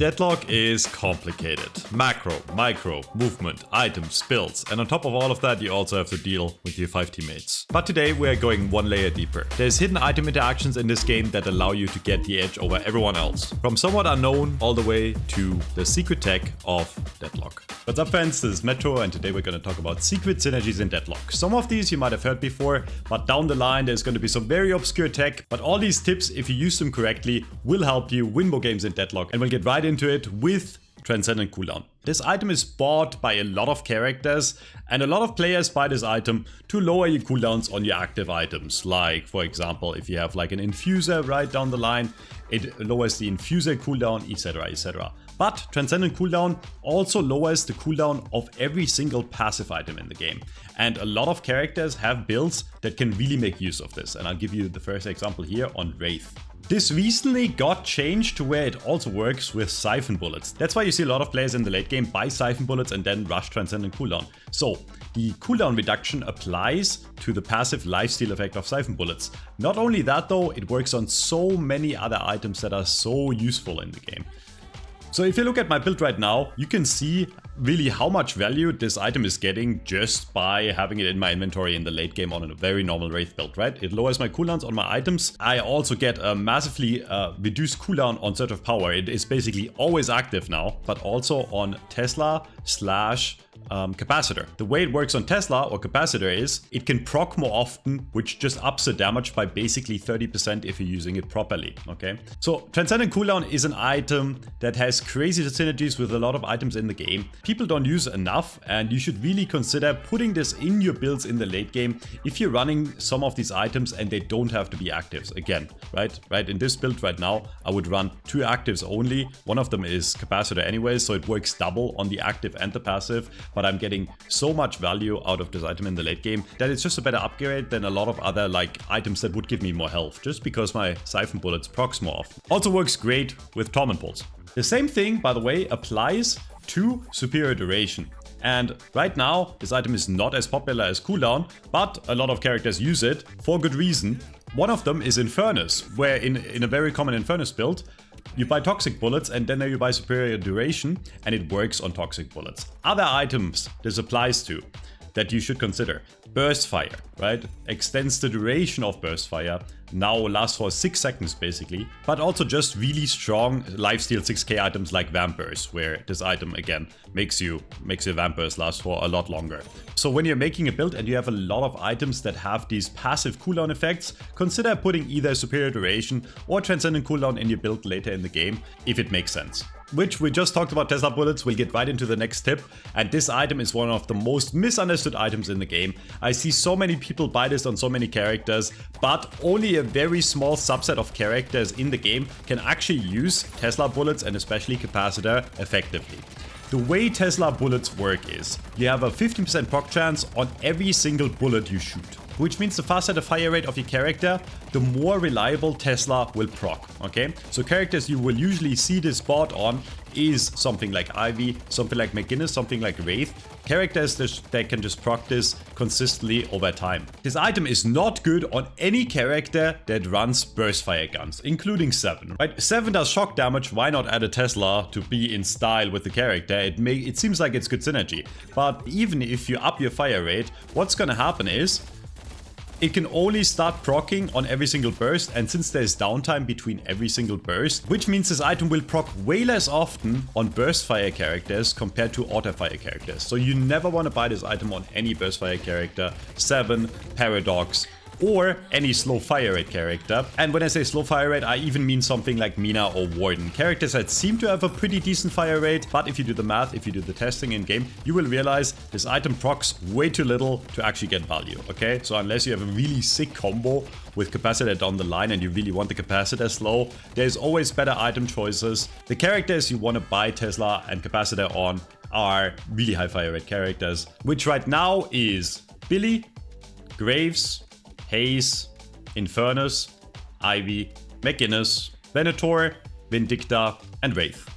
Deadlock is complicated. Macro, micro, movement, items, builds, and on top of all of that you also have to deal with your 5 teammates. But today we are going one layer deeper. There's hidden item interactions in this game that allow you to get the edge over everyone else. From somewhat unknown all the way to the secret tech of Deadlock. What's up friends, this is Metro and today we're going to talk about secret synergies in Deadlock. Some of these you might have heard before, but down the line there's going to be some very obscure tech, but all these tips, if you use them correctly, will help you win more games in Deadlock, and we'll get right into it with Transcendent Cooldown. This item is bought by a lot of characters, and a lot of players buy this item to lower your cooldowns on your active items. Like, for example, if you have like an infuser right down the line, it lowers the infuser cooldown, etc, etc. But Transcendent Cooldown also lowers the cooldown of every single passive item in the game. And a lot of characters have builds that can really make use of this. And I'll give you the first example here on Wraith. This recently got changed to where it also works with Siphon Bullets. That's why you see a lot of players in the late game buy Siphon Bullets and then rush Transcendent Cooldown. So the cooldown reduction applies to the passive lifesteal effect of Siphon Bullets. Not only that though, it works on so many other items that are so useful in the game. So if you look at my build right now, you can see really how much value this item is getting just by having it in my inventory in the late game on a very normal Wraith build, right? It lowers my cooldowns on my items. I also get a massively reduced cooldown on Surge of Power. It is basically always active now, but also on Tesla / Capacitor. The way it works on Tesla or Capacitor is it can proc more often, which just ups the damage by basically 30% if you're using it properly, okay? So Transcendent Cooldown is an item that has crazy synergies with a lot of items in the game. People don't use enough, and you should really consider putting this in your builds in the late game if you're running some of these items and they don't have to be actives. Again, right? In this build right now, I would run 2 actives only. One of them is Capacitor anyway, so it works double on the active and the passive. But I'm getting so much value out of this item in the late game that it's just a better upgrade than a lot of other like items that would give me more health, just because my Siphon Bullets procs more often. Also works great with Torment Pulse. The same thing, by the way, applies to Superior Duration. And right now, this item is not as popular as cooldown, but a lot of characters use it for good reason. One of them is Infernus, where in a very common Infernus build, you buy Toxic Bullets and then you buy Superior Duration, and it works on Toxic Bullets. Other items this applies to that you should consider. Burst Fire, right? Extends the duration of Burst Fire. Now lasts for 6 seconds basically. But also just really strong lifesteal 6k items like Vamp Burst, where this item again makes your Vamp Burst last for a lot longer. So when you're making a build and you have a lot of items that have these passive cooldown effects, consider putting either Superior Duration or Transcendent Cooldown in your build later in the game, if it makes sense. Which we just talked about Tesla Bullets, we'll get right into the next tip, and this item is one of the most misunderstood items in the game. I see so many people buy this on so many characters, but only a very small subset of characters in the game can actually use Tesla Bullets and especially Capacitor effectively. The way Tesla Bullets work is, you have a 15% proc chance on every single bullet you shoot. Which means the faster the fire rate of your character, the more reliable Tesla will proc, okay? So characters you will usually see this bot on is something like Ivy, something like McGinnis, something like Wraith. Characters that can just proc this consistently over time. This item is not good on any character that runs burst fire guns, including 7. Right? 7 does shock damage, why not add a Tesla to be in style with the character? It seems like it's good synergy. But even if you up your fire rate, what's gonna happen is it can only start proccing on every single burst, and since there's downtime between every single burst, which means this item will proc way less often on burst fire characters compared to auto fire characters. So you never want to buy this item on any burst fire character, 7, Paradox, or any slow fire rate character. And when I say slow fire rate, I even mean something like Mina or Warden. Characters that seem to have a pretty decent fire rate, but if you do the math, if you do the testing in game, you will realize this item procs way too little to actually get value, okay? So unless you have a really sick combo with Capacitor down the line and you really want the Capacitor slow, there's always better item choices. The characters you want to buy Tesla and Capacitor on are really high fire rate characters, which right now is Billy, Graves, Haze, Infernus, Ivy, McGinnis, Venator, Vindicta, and Wraith.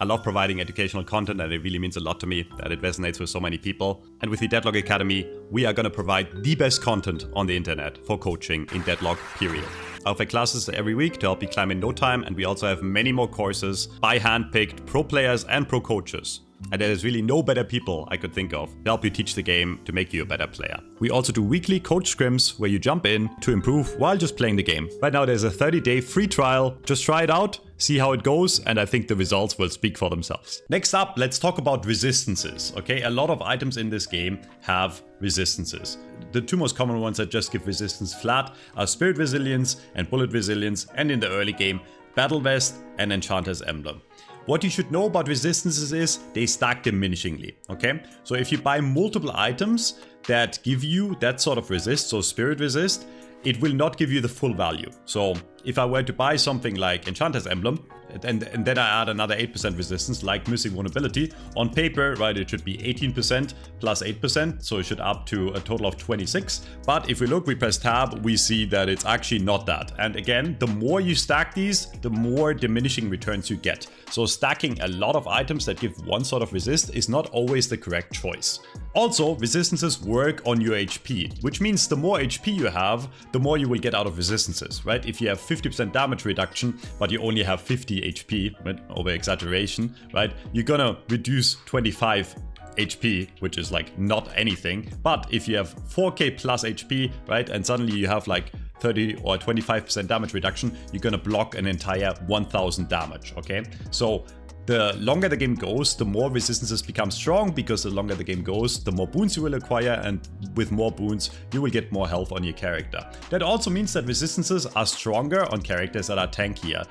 I love providing educational content, and it really means a lot to me that it resonates with so many people. And with the Deadlock Academy, we are going to provide the best content on the internet for coaching in Deadlock, period. I offer classes every week to help you climb in no time, and we also have many more courses by hand-picked pro players and pro coaches. And there's really no better people I could think of to help you teach the game to make you a better player. We also do weekly coach scrims where you jump in to improve while just playing the game. Right now there's a 30-day free trial. Just try it out, see how it goes, and I think the results will speak for themselves. Next up, let's talk about resistances. Okay, a lot of items in this game have resistances. The two most common ones that just give resistance flat are Spirit Resilience and Bullet Resilience, and in the early game, Battle Vest and Enchanter's Emblem. What you should know about resistances is they stack diminishingly, okay? So if you buy multiple items that give you that sort of resist, so Spirit Resist, it will not give you the full value. So if I were to buy something like Enchanter's Emblem, and then I add another 8% resistance like Missing Vulnerability, on paper, right, it should be 18% plus 8%, so it should up to a total of 26. But if we look, we press tab, we see that it's actually not that. And again, the more you stack these, the more diminishing returns you get. So stacking a lot of items that give one sort of resist is not always the correct choice. Also, resistances work on your HP, which means the more HP you have, the more you will get out of resistances, right? If you have 50% damage reduction, but you only have 50 HP, right? Over exaggeration, right? You're gonna reduce 25 HP, which is like not anything. But if you have 4k plus HP, right? And suddenly you have like 30 or 25% damage reduction, you're gonna block an entire 1000 damage, okay? So the longer the game goes, the more resistances become strong, because the longer the game goes, the more boons you will acquire, and with more boons, you will get more health on your character. That also means that resistances are stronger on characters that are tankier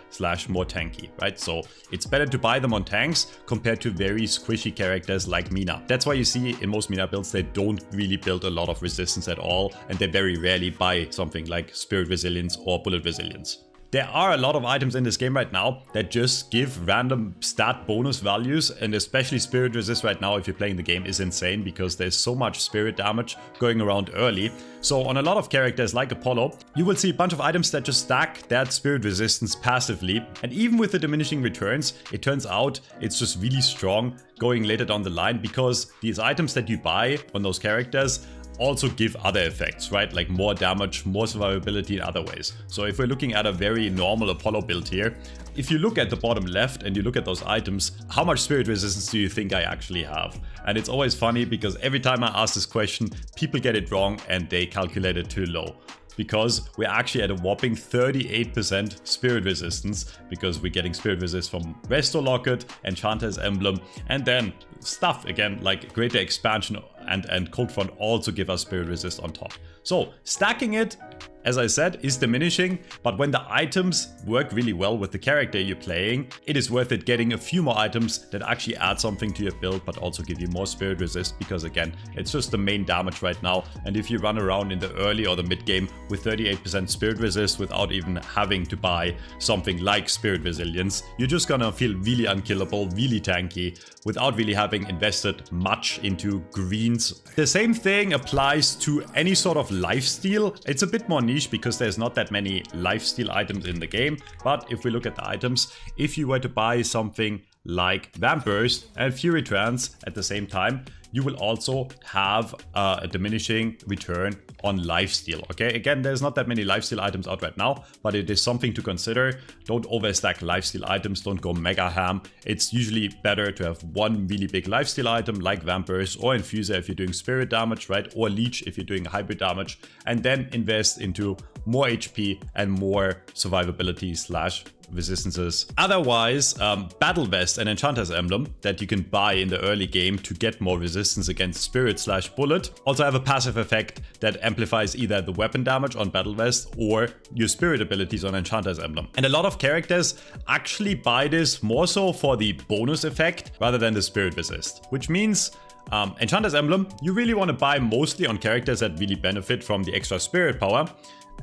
/ more tanky, right? So it's better to buy them on tanks compared to very squishy characters like Mina. That's why you see in most Mina builds, they don't really build a lot of resistance at all, and they very rarely buy something like Spirit Resilience or Bullet Resilience. There are a lot of items in this game right now that just give random stat bonus values, and especially Spirit Resist right now if you're playing the game is insane because there's so much spirit damage going around early. So on a lot of characters like Apollo, you will see a bunch of items that just stack that Spirit Resistance passively, and even with the diminishing returns, it turns out it's just really strong going later down the line, because these items that you buy on those characters also give other effects, right? Like more damage, more survivability in other ways. So if we're looking at a very normal Apollo build here, if you look at the bottom left and you look at those items, how much spirit resistance do you think I actually have? And it's always funny because every time I ask this question, people get it wrong and they calculate it too low. Because we're actually at a whopping 38% spirit resistance, because we're getting spirit resist from Resto Locket, Enchanter's Emblem, and then stuff again like Greater Expansion and Cold Front also give us spirit resist on top. So stacking it, as I said, is diminishing, but when the items work really well with the character you're playing, it is worth it getting a few more items that actually add something to your build, but also give you more spirit resist, because again, it's just the main damage right now. And if you run around in the early or the mid game with 38% spirit resist without even having to buy something like Spirit Resilience, you're just gonna feel really unkillable, really tanky, without really having invested much into greens. The same thing applies to any sort of lifesteal. It's a bit more niche because there's not that many lifesteal items in the game, but if we look at the items, if you were to buy something like Vamp Burst and Fury Trance at the same time, you will also have a diminishing return on lifesteal. Okay, again, there's not that many lifesteal items out right now, but it is something to consider. Don't overstack lifesteal items, don't go mega ham. It's usually better to have one really big lifesteal item like Vamp Burst or Infuser if you're doing spirit damage, right? Or Leech if you're doing hybrid damage, and then invest into more HP and more survivability / resistances. Otherwise, Battle Vest and Enchanter's Emblem that you can buy in the early game to get more resistance against Spirit / Bullet also have a passive effect that amplifies either the weapon damage on Battle Vest or your Spirit abilities on Enchanter's Emblem. And a lot of characters actually buy this more so for the bonus effect rather than the Spirit Resist, which means Enchanter's Emblem, you really want to buy mostly on characters that really benefit from the extra spirit power.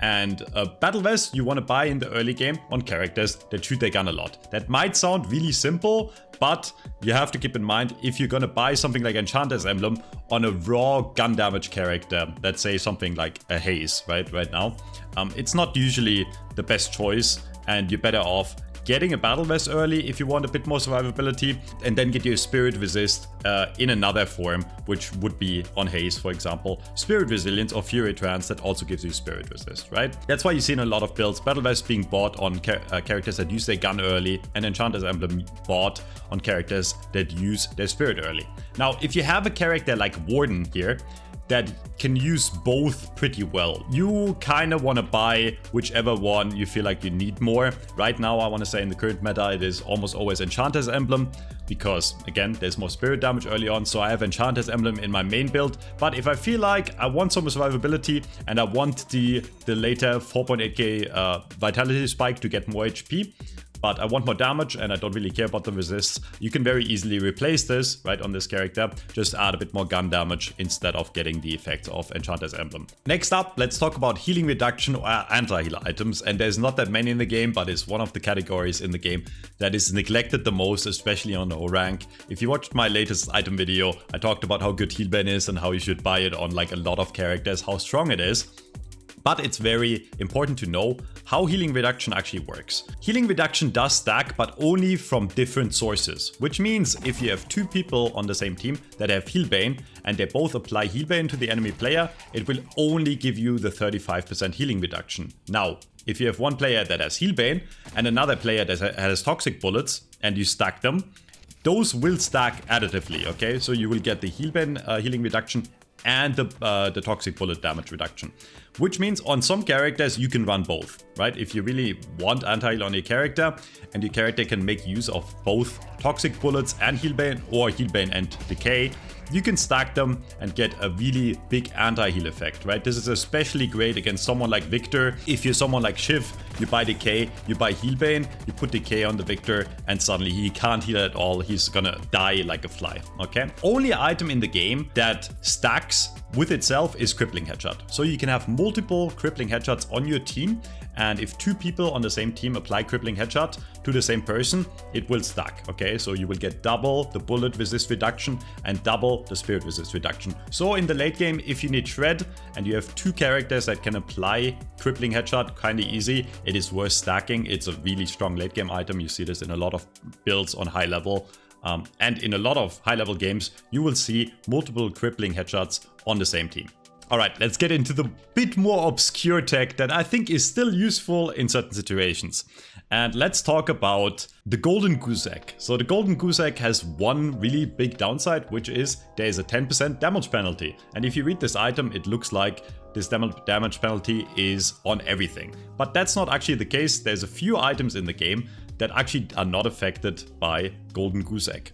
And Battle Vest you want to buy in the early game on characters that shoot their gun a lot. That might sound really simple, but you have to keep in mind, if you're going to buy something like Enchanter's Emblem on a raw gun damage character, let's say something like a Haze, right now, it's not usually the best choice, and you're better off getting a battle vest early if you want a bit more survivability, and then get your spirit resist in another form, which would be on haste, for example, spirit resilience or fury trance that also gives you spirit resist, right? That's why you see in a lot of builds battle vest being bought on characters that use their gun early, and Enchanter's Emblem bought on characters that use their spirit early. Now, if you have a character like Warden here that can use both pretty well, you kind of want to buy whichever one you feel like you need more. Right now, I want to say in the current meta, it is almost always Enchanter's Emblem, because again, there's more spirit damage early on, so I have Enchanter's Emblem in my main build. But if I feel like I want some survivability and I want the later 4.8k vitality spike to get more HP, but I want more damage and I don't really care about the resists, you can very easily replace this, right, on this character. Just add a bit more gun damage instead of getting the effects of Enchanter's Emblem. Next up, let's talk about healing reduction or anti-heal items. And there's not that many in the game, but it's one of the categories in the game that is neglected the most, especially on O rank. If you watched my latest item video, I talked about how good Healbane is and how you should buy it on like a lot of characters, how strong it is. But it's very important to know how healing reduction actually works. Healing reduction does stack, but only from different sources, which means if you have two people on the same team that have Healbane and they both apply Healbane to the enemy player, it will only give you the 35% healing reduction. Now, if you have one player that has Healbane and another player that has toxic bullets and you stack them, those will stack additively, okay? So you will get the Healbane healing reduction and the toxic bullet damage reduction. Which means on some characters you can run both, right? If you really want anti-heal on your character and your character can make use of both toxic bullets and Healbane or Healbane and decay, you can stack them and get a really big anti-heal effect, right? This is especially great against someone like Victor. If you're someone like Shiv, you buy decay, you buy Healbane, you put decay on the Victor, and suddenly he can't heal at all. He's gonna die like a fly, okay? Only item in the game that stacks with itself is crippling headshot. So you can have multiple crippling headshots on your team, and if two people on the same team apply crippling headshot to the same person, it will stack, okay? So you will get double the bullet resist reduction and double the spirit resist reduction. So in the late game, if you need shred and you have two characters that can apply crippling headshot kind of easy, it is worth stacking. It's a really strong late game item. You see this in a lot of builds on high level. And in a lot of high level games, you will see multiple crippling headshots on the same team. Alright, let's get into the bit more obscure tech that I think is still useful in certain situations. And let's talk about the Golden Goose Egg. So the Golden Goose Egg has one really big downside, which is there is a 10% damage penalty. And if you read this item, it looks like this damage penalty is on everything. But that's not actually the case. There's a few items in the game that actually are not affected by Golden Goose Egg.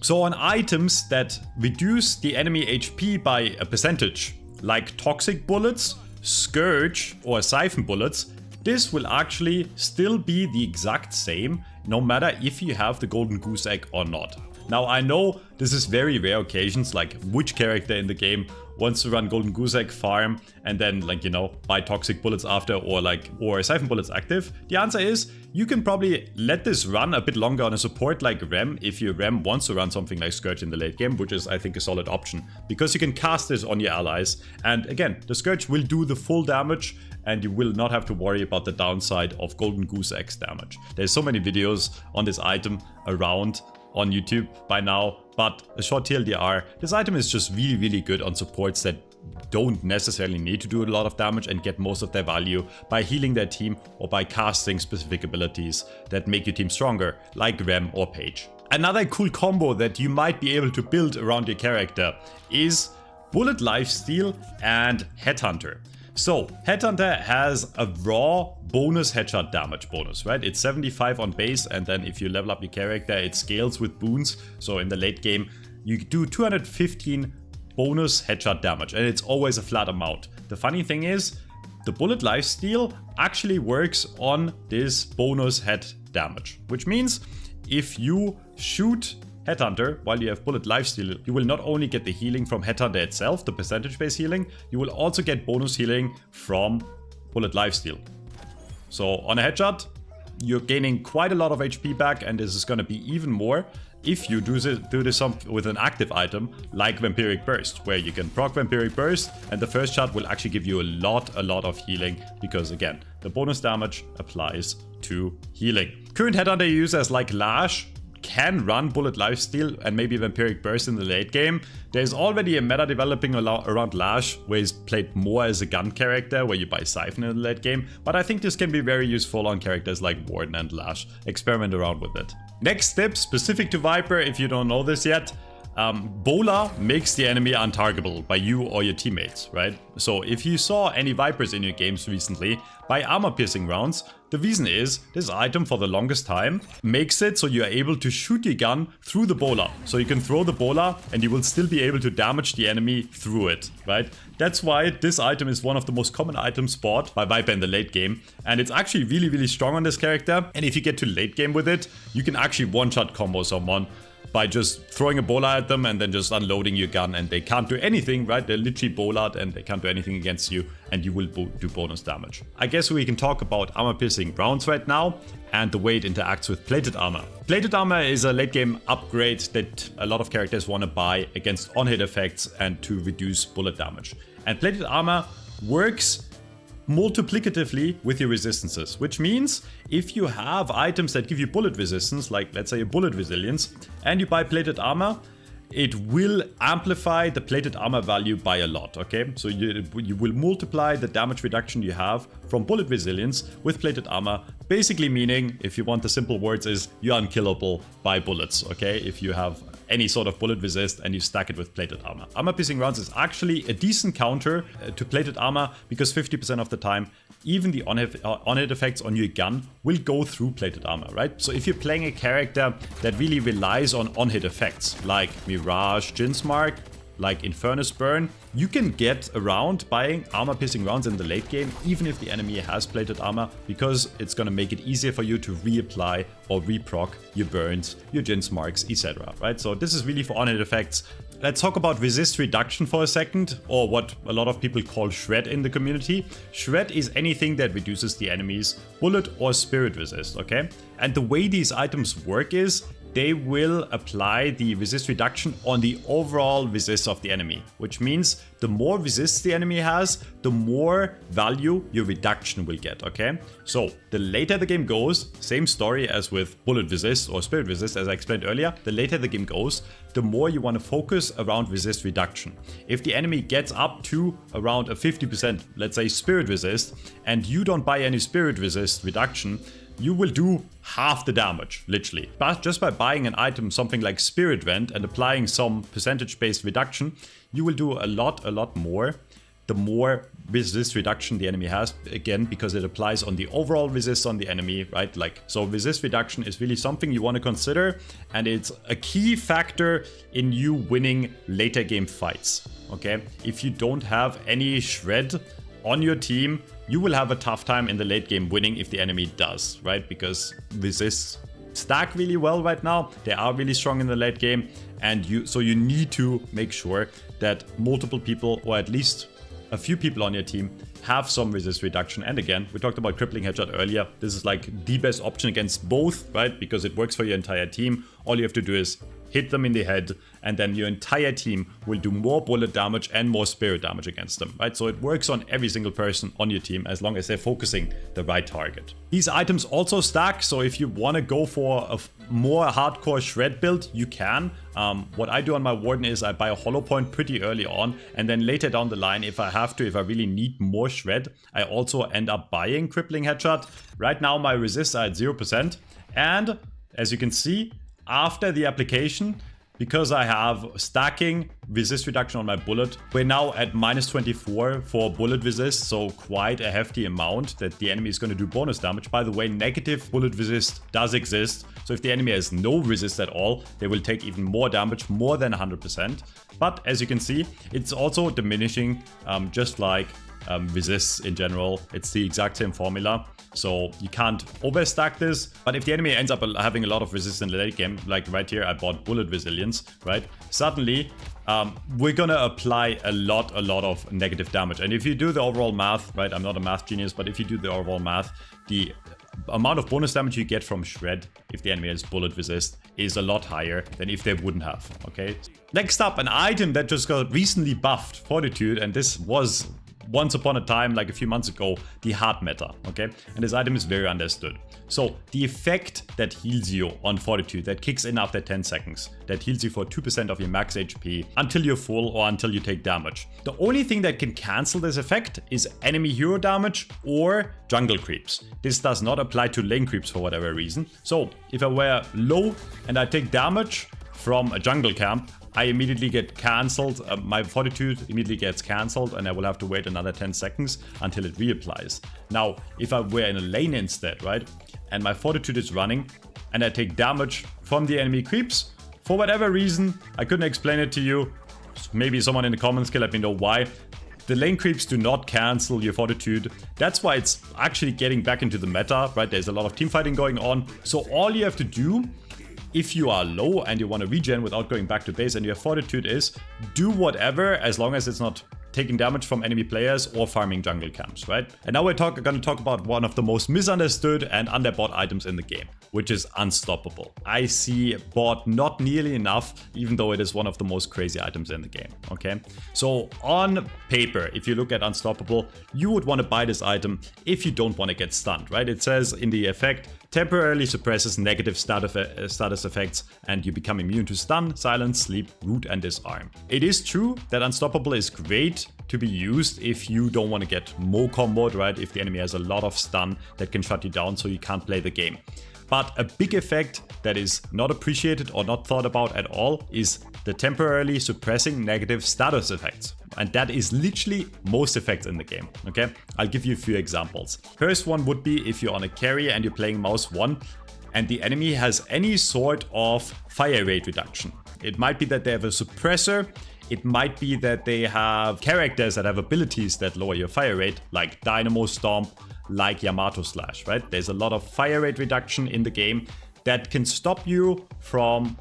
So on items that reduce the enemy HP by a percentage, like toxic bullets, scourge or siphon bullets, this will actually still be the exact same no matter if you have the Golden Goose Egg or not. Now I know this is very rare occasions, like which character in the game wants to run Golden Goose Egg farm and then, like, you know, buy toxic bullets after, or siphon bullets active. The answer is you can probably let this run a bit longer on a support like Rem if your Rem wants to run something like Scourge in the late game, which is, I think, a solid option because you can cast this on your allies. And again, the Scourge will do the full damage and you will not have to worry about the downside of Golden Goose Egg's damage. There's so many videos on this item around on YouTube by now, but a short TLDR, this item is just really, really good on supports that don't necessarily need to do a lot of damage and get most of their value by healing their team or by casting specific abilities that make your team stronger, like Rem or Page. Another cool combo that you might be able to build around your character is Bullet Lifesteal and Headhunter. So, Headhunter has a raw bonus headshot damage bonus, right? It's 75 on base, and then if you level up your character, it scales with boons. So in the late game, you do 215 bonus headshot damage, and it's always a flat amount. The funny thing is, the Bullet Lifesteal actually works on this bonus head damage, which means if you shoot Headhunter while you have Bullet Lifesteal, you will not only get the healing from Headhunter itself, the percentage-based healing, you will also get bonus healing from Bullet Lifesteal. So on a headshot, you're gaining quite a lot of HP back, and this is going to be even more if you do this with an active item like Vampiric Burst, where you can proc Vampiric Burst and the first shot will actually give you a lot of healing because, again, the bonus damage applies to healing. Current Headhunter users like Lash can run Bullet Lifesteal and maybe Vampiric Burst in the late game. There's already a meta developing around Lash where he's played more as a gun character, where you buy Siphon in the late game, but I think this can be very useful on characters like Warden and Lash. Experiment around with it. Next tip, specific to Viper, if you don't know this yet, Bola makes the enemy untargetable by you or your teammates, right? So if you saw any Vipers in your games recently, buy armor piercing rounds. The reason is this item for the longest time makes it so you are able to shoot your gun through the Bola. So you can throw the Bola and you will still be able to damage the enemy through it, right? That's why this item is one of the most common items bought by Viper in the late game. And it's actually really, really strong on this character. And if you get to late game with it, you can actually one-shot combo someone by just throwing a bola at them and then just unloading your gun, and they can't do anything, right? They're literally bola'd and they can't do anything against you, and you will do bonus damage. I guess we can talk about armor piercing rounds right now and the way it interacts with plated armor. Plated armor is a late game upgrade that a lot of characters want to buy against on-hit effects and to reduce bullet damage. And plated armor works multiplicatively with your resistances, which means if you have items that give you bullet resistance, like let's say a bullet resilience, and you buy plated armor, it will amplify the plated armor value by a lot, okay? So you will multiply the damage reduction you have from bullet resilience with plated armor, basically meaning, if you want the simple words, is you're unkillable by bullets, okay? If you have any sort of bullet resist and you stack it with plated armor. Armor piercing rounds is actually a decent counter to plated armor because 50% of the time, even the on-hit effects on your gun will go through plated armor, right? So if you're playing a character that really relies on on-hit effects, like Mirage, Jin's Mark, like Infernus Burn, you can get around buying armor piercing rounds in the late game even if the enemy has plated armor, because it's gonna make it easier for you to reapply or reproc your burns, your Jin's Marks, etc. Right? So this is really for on-hit effects. Let's talk about resist reduction for a second, or what a lot of people call shred in the community. Shred is anything that reduces the enemy's bullet or spirit resist, okay? And the way these items work is they will apply the resist reduction on the overall resist of the enemy, which means the more resist the enemy has, the more value your reduction will get, okay? So the later the game goes, same story as with bullet resist or spirit resist as I explained earlier, the later the game goes, the more you want to focus around resist reduction. If the enemy gets up to around a 50%, let's say spirit resist, and you don't buy any spirit resist reduction, you will do half the damage, literally. But just by buying an item, something like Spirit Vent, and applying some percentage-based reduction, you will do a lot more. The more resist reduction the enemy has, again, because it applies on the overall resist on the enemy, right? Like, so resist reduction is really something you want to consider, and it's a key factor in you winning later game fights, okay? If you don't have any shred on your team, you will have a tough time in the late game winning if the enemy does, right? Because resists stack really well right now. They are really strong in the late game, and so you need to make sure that multiple people, or at least a few people on your team, have some resist reduction. And again, we talked about crippling headshot earlier. This is like the best option against both, right? Because it works for your entire team. All you have to do is hit them in the head, and then your entire team will do more bullet damage and more spirit damage against them, right? So it works on every single person on your team as long as they're focusing the right target. These items also stack, so if you want to go for a more hardcore shred build, you can. What I do on my Warden is I buy a hollow point pretty early on, and then later down the line, if I have to, if I really need more shred, I also end up buying crippling headshot. Right now my resists are at 0%, and as you can see, after the application, because I have stacking resist reduction on my bullet, we're now at -24 for bullet resist, so quite a hefty amount that the enemy is going to do bonus damage. By the way, negative bullet resist does exist, so if the enemy has no resist at all, they will take even more damage, more than 100%. But as you can see, it's also diminishing, just like resists in general. It's the exact same formula. So you can't overstack this, but if the enemy ends up having a lot of resistance in the late game, like right here I bought bullet resilience, right? Suddenly we're gonna apply a lot of negative damage. And if you do the overall math, right, I'm not a math genius, but if you do the overall math, the amount of bonus damage you get from shred if the enemy has bullet resist is a lot higher than if they wouldn't have, okay? Next up, an item that just got recently buffed, Fortitude, and this was once upon a time, like a few months ago, the hard meta, okay? And this item is very understood. So the effect that heals you on Fortitude, that kicks in after 10 seconds, that heals you for 2% of your max HP until you're full or until you take damage. The only thing that can cancel this effect is enemy hero damage or jungle creeps. This does not apply to lane creeps for whatever reason. So if I were low and I take damage from a jungle camp, I immediately get cancelled, my Fortitude immediately gets cancelled, and I will have to wait another 10 seconds until it reapplies. Now, if I were in a lane instead, right, and my Fortitude is running, and I take damage from the enemy creeps, for whatever reason, I couldn't explain it to you, maybe someone in the comments can let me know why, the lane creeps do not cancel your Fortitude. That's why it's actually getting back into the meta, right? There's a lot of team fighting going on, so all you have to do, if you are low and you want to regen without going back to base and your Fortitude is, do whatever as long as it's not taking damage from enemy players or farming jungle camps, right? And now we're going to talk about one of the most misunderstood and underbought items in the game, which is Unstoppable. I see bought not nearly enough, even though it is one of the most crazy items in the game, okay? So on paper, if you look at Unstoppable, you would want to buy this item if you don't want to get stunned, right? It says in the effect, temporarily suppresses negative status effects and you become immune to stun, silence, sleep, root and disarm. It is true that Unstoppable is great to be used if you don't want to get Mo comboed, right? If the enemy has a lot of stun that can shut you down so you can't play the game. But a big effect that is not appreciated or not thought about at all is the temporarily suppressing negative status effects. And that is literally most effects in the game, okay? I'll give you a few examples. First one would be if you're on a carry and you're playing mouse 1 and the enemy has any sort of fire rate reduction. It might be that they have a suppressor. It might be that they have characters that have abilities that lower your fire rate, like Dynamo Stomp, like Yamato Slash, right? There's a lot of fire rate reduction in the game that can stop you from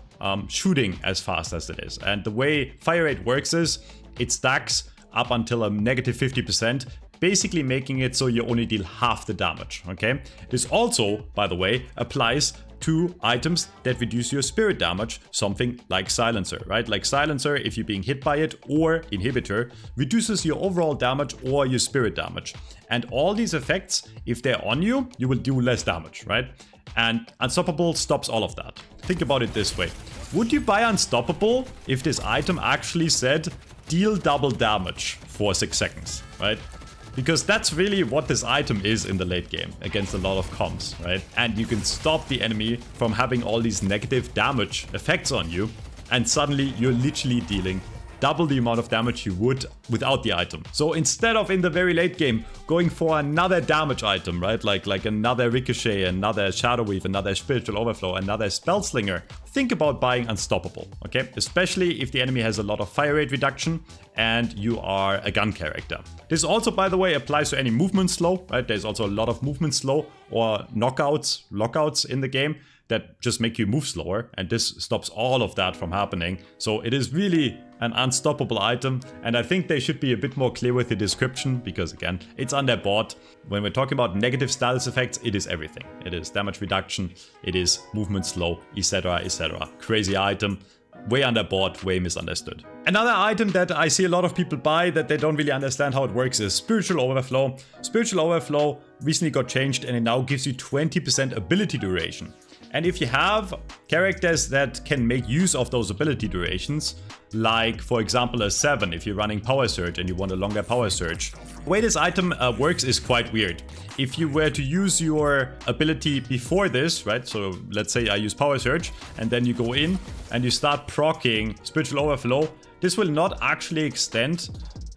shooting as fast as it is. And the way fire rate works is it stacks up until a negative 50%, basically making it so you only deal half the damage, okay? This also, by the way, applies to items that reduce your spirit damage, something like Silencer, right? Like Silencer, if you're being hit by it, or Inhibitor, reduces your overall damage or your spirit damage. And all these effects, if they're on you, you will do less damage, right? And Unstoppable stops all of that. Think about it this way. Would you buy Unstoppable if this item actually said deal double damage for 6 seconds, right? Because that's really what this item is in the late game against a lot of comps, right? And you can stop the enemy from having all these negative damage effects on you, and suddenly you're literally dealing double the amount of damage you would without the item. So instead of in the very late game going for another damage item, right? Like another Ricochet, another Shadow Weave, another Spiritual Overflow, another Spell Slinger, think about buying Unstoppable, okay? Especially if the enemy has a lot of fire rate reduction and you are a gun character. This also, by the way, applies to any movement slow, right? There's also a lot of movement slow or lockouts in the game that just make you move slower, and this stops all of that from happening. So it is really an unstoppable item, and I think they should be a bit more clear with the description, because again, it's underbought. When we're talking about negative status effects, it is everything. It is damage reduction, it is movement slow, etc, etc. Crazy item, way underbought, way misunderstood. Another item that I see a lot of people buy that they don't really understand how it works is Spiritual Overflow. Spiritual Overflow recently got changed and it now gives you 20% ability duration. And if you have characters that can make use of those ability durations, like for example a 7 if you're running Power Surge and you want a longer Power Surge, the way this item works is quite weird. If you were to use your ability before this, right, so let's say I use Power Surge and then you go in and you start proccing Spiritual Overflow, this will not actually extend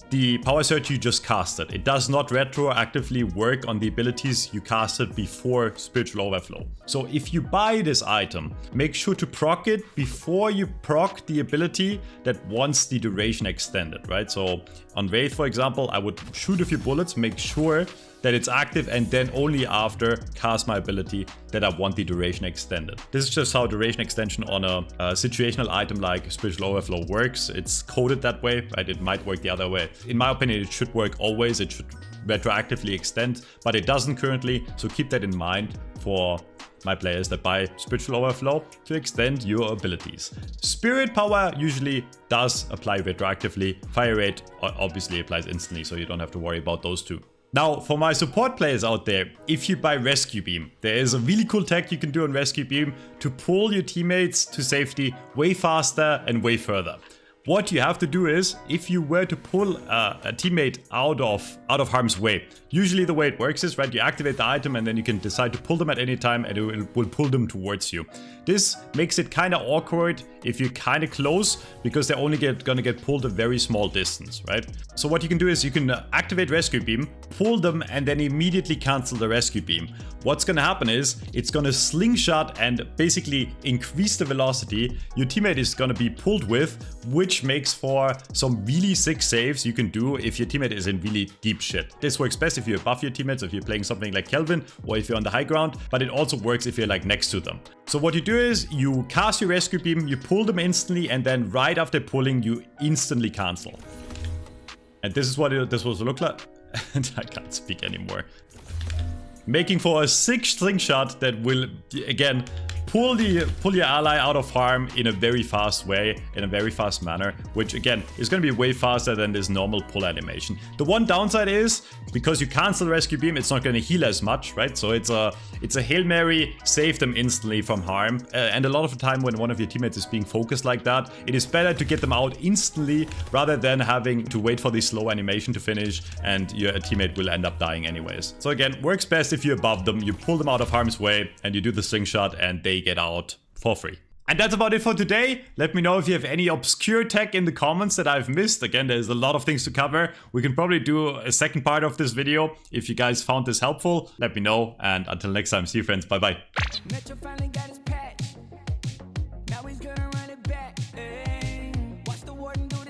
the Power Surge you just casted. It does not retroactively work on the abilities you casted before Spiritual Overflow. So if you buy this item, make sure to proc it before you proc the ability that wants the duration extended, right? So on Wraith, for example, I would shoot a few bullets, make sure that it's active, and then only after cast my ability that I want the duration extended. This is just how duration extension on a situational item like Spiritual Overflow works. It's coded that way, right? It might work the other way. In my opinion, it should work always. It should retroactively extend, but it doesn't currently, so keep that in mind for my players that buy Spiritual Overflow to extend your abilities. Spirit Power usually does apply retroactively. Fire Rate obviously applies instantly, so you don't have to worry about those two. Now, for my support players out there, if you buy Rescue Beam, there is a really cool tech you can do on Rescue Beam to pull your teammates to safety way faster and way further. What you have to do is, if you were to pull a teammate out of harm's way, usually the way it works is, right, you activate the item and then you can decide to pull them at any time and it will pull them towards you. This makes it kind of awkward if you're kind of close, because they're only gonna get pulled a very small distance, right? So what you can do is you can activate Rescue Beam, pull them, and then immediately cancel the Rescue Beam. What's gonna happen is it's gonna slingshot and basically increase the velocity your teammate is gonna be pulled with, which makes for some really sick saves you can do if your teammate is in really deep shit. This works best if you're above your teammates, if you're playing something like Kelvin, or if you're on the high ground, but it also works if you're like next to them. So what you do is you cast your Rescue Beam, you pull them instantly, and then right after pulling, you instantly cancel. And this is what this will look like. And I can't speak anymore. Making for a sick slingshot that will, again, pull your ally out of harm in a very fast way, in a very fast manner, which again is going to be way faster than this normal pull animation. The one downside is, because you cancel Rescue Beam, it's not going to heal as much, right? So it's a Hail Mary, save them instantly from harm. And a lot of the time when one of your teammates is being focused like that, it is better to get them out instantly rather than having to wait for the slow animation to finish and your teammate will end up dying anyways. So again, works best if you're above them, you pull them out of harm's way and you do the slingshot and they get out for free. And that's about it for today. Let me know if you have any obscure tech in the comments that I've missed. Again, there's a lot of things to cover. We can probably do a second part of this video. If you guys found this helpful, let me know. And until next time, see you friends. Bye bye.